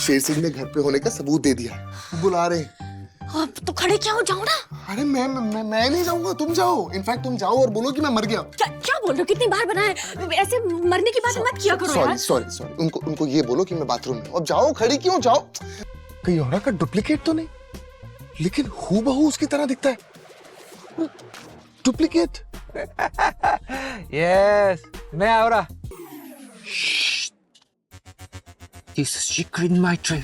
शेर सिंह ने घर पे होने का सबूत दे दिया, बुला रहे हैं। अब तो खड़े क्या हो, जाओ ना। अरे मैं नहीं जाऊंगा, तुम जाओ। इनफैक्ट तुम जाओ और बोलो कि मैं मर गया। क्या बोल रहे हो, कितनी बार बनाए, ऐसे मरने की बात मत किया करो यार। सॉरी उनको ये बोलो कि मैं बाथरूम में। अब जाओ, खड़ी क्यों, जाओ। कहीं और का डुप्लीकेट तो नहीं, लेकिन हूबहू उसकी तरह दिखता है। डुप्लीकेट। यस, मैं आ रहा। This is secret in my tray.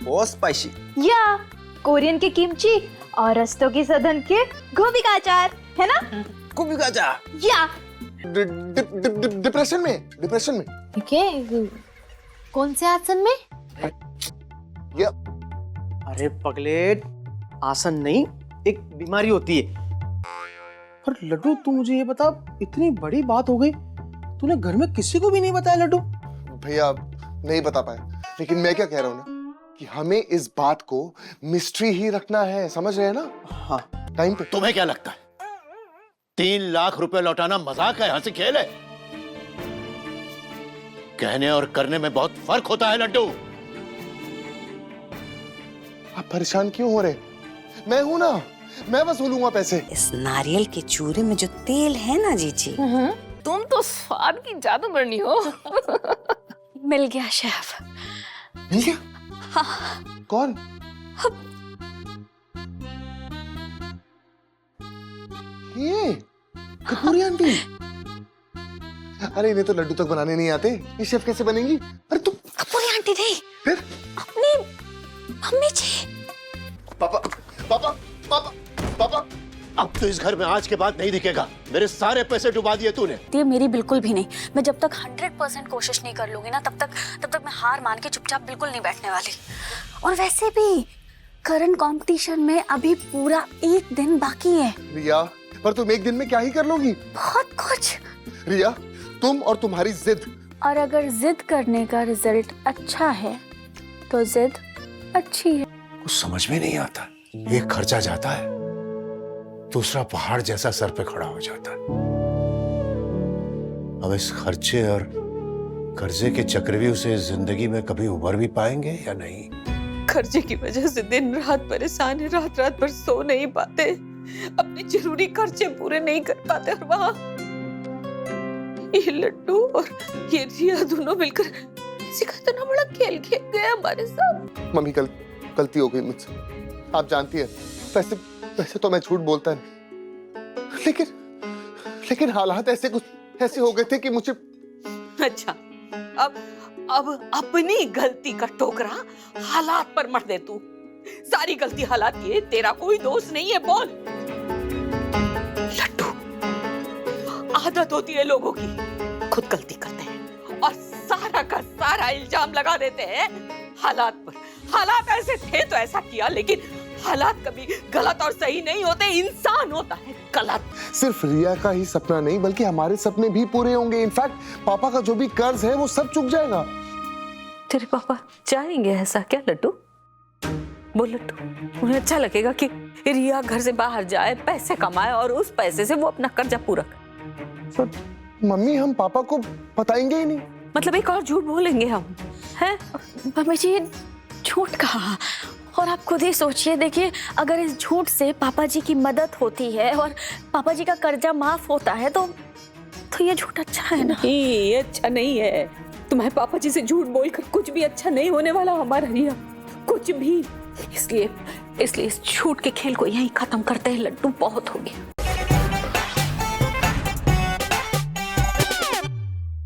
बहुत स्पाइसी। या कोरियन के किमची और रस्तों की सदन के गोभी का अचार, है ना? गोभी का अचार। या डिप्रेशन में। के कौन से आसन में? या अरे पगलेट, आसन नहीं, एक बीमारी होती है। पर लड्डू, तू मुझे ये बता, इतनी बड़ी बात हो गई, तूने घर में किसी को भी नहीं बताया लड्डू? भैया नहीं बता पाए, लेकिन मैं क्या कह रहा हूँ ना कि हमें इस बात को मिस्ट्री ही रखना है, समझ रहे हैं ना? हाँ। टाइम पे। तुम्हें क्या लगता है 3 लाख रुपए लौटाना मजाक है, हंसी खेल है? कहने और करने में बहुत फर्क होता है लड्डू। आप परेशान क्यों हो रहे? मैं हूं ना, मैं वसूलूंगा पैसे। इस नारियल के चूरे में जो तेल है ना जीजी, तुम तो स्वाद की जादूगरनी हो। मिल गया शेफ। मिल गया? हाँ। कौन? ये कपूरी आंटी। अरे इन्हें तो लड्डू तक बनाने नहीं आते, ये शेफ कैसे बनेंगी? अरे तुम कपूरी आंटी थी फिर? अपनी मम्मी जी। पापा पापा पापा पापा, अब तो इस घर में आज के बाद नहीं दिखेगा। मेरे सारे पैसे डुबा दिए तूने। ये मेरी बिल्कुल भी नहीं। मैं जब तक 100% कोशिश नहीं कर लूंगी ना, तब तक मैं हार मान के चुपचाप बिल्कुल नहीं बैठने वाली। और वैसे भी करंट कंपटीशन में अभी पूरा 1 दिन बाकी है। रिया, पर तुम 1 दिन में क्या ही कर लोगी? बहुत कुछ। रिया, तुम और तुम्हारी जिद। और अगर जिद करने का रिजल्ट अच्छा है तो जिद अच्छी है। कुछ समझ में नहीं आता। एक खर्चा जाता है, दूसरा पहाड़ जैसा सर पे खड़ा हो जाता है। अब इस खर्चे और कर्जे के चक्रव्यूह से जिंदगी में कभी उबर भी पाएंगे या नहीं? खर्चे की वजह से दिन रात परेशान है, रात रात भर सो नहीं पाते, अपने जरूरी खर्चे पूरे नहीं कर पाते। और वहाँ ये लड्डू और ये रिया दोनों मिलकर किसी का इतना बड़ा खेल खेल गए हमारे साथ। मम्मी गलती हो गई मुझसे, आप जानती है। वैसे तो मैं झूठ बोलता नहीं, लेकिन हालात ऐसे हो गए थे कि मुझे। अच्छा, अब अपनी गलती का टोकरा हालात पर मत दे तू। सारी गलती हालात की है, तेरा कोई दोष नहीं है। बोल। लड्डू, आदत होती है लोगों की, खुद गलती करते हैं और सारा का सारा इल्जाम लगा देते हैं हालात पर। हालात ऐसे थे तो ऐसा किया, लेकिन हालात कभी गलत और सही नहीं होते, इंसान होता है गलत। सिर्फ रिया का ही सपना नहीं, बल्कि हमारे सपने भी पूरे होंगे। इनफैक्ट पापा का जो भी कर्ज है वो सब चुक जाएगा। तेरे पापा चाहेंगे ऐसा क्या लड्डू? बोल लड्डू, उन्हें अच्छा लगेगा कि रिया घर से बाहर जाए, पैसे कमाए और उस पैसे से वो अपना कर्जा पूरा करे? पर मम्मी, हम पापा को बताएंगे ही नहीं। मतलब एक और झूठ बोलेंगे हम, हैं? मम्मी जी, झूठ कहा। और आप खुद ही सोचिए, देखिए, अगर इस झूठ से पापा जी की मदद होती है और पापा जी का कर्जा माफ होता है तो ये झूठ अच्छा है ना? ये अच्छा नहीं है। तुम्हारे पापा जी से झूठ बोलकर कुछ भी अच्छा नहीं होने वाला हमारा रिया, कुछ भी। इसलिए इस झूठ के खेल को यहीं खत्म करते हैं लड्डू, बहुत हो गया।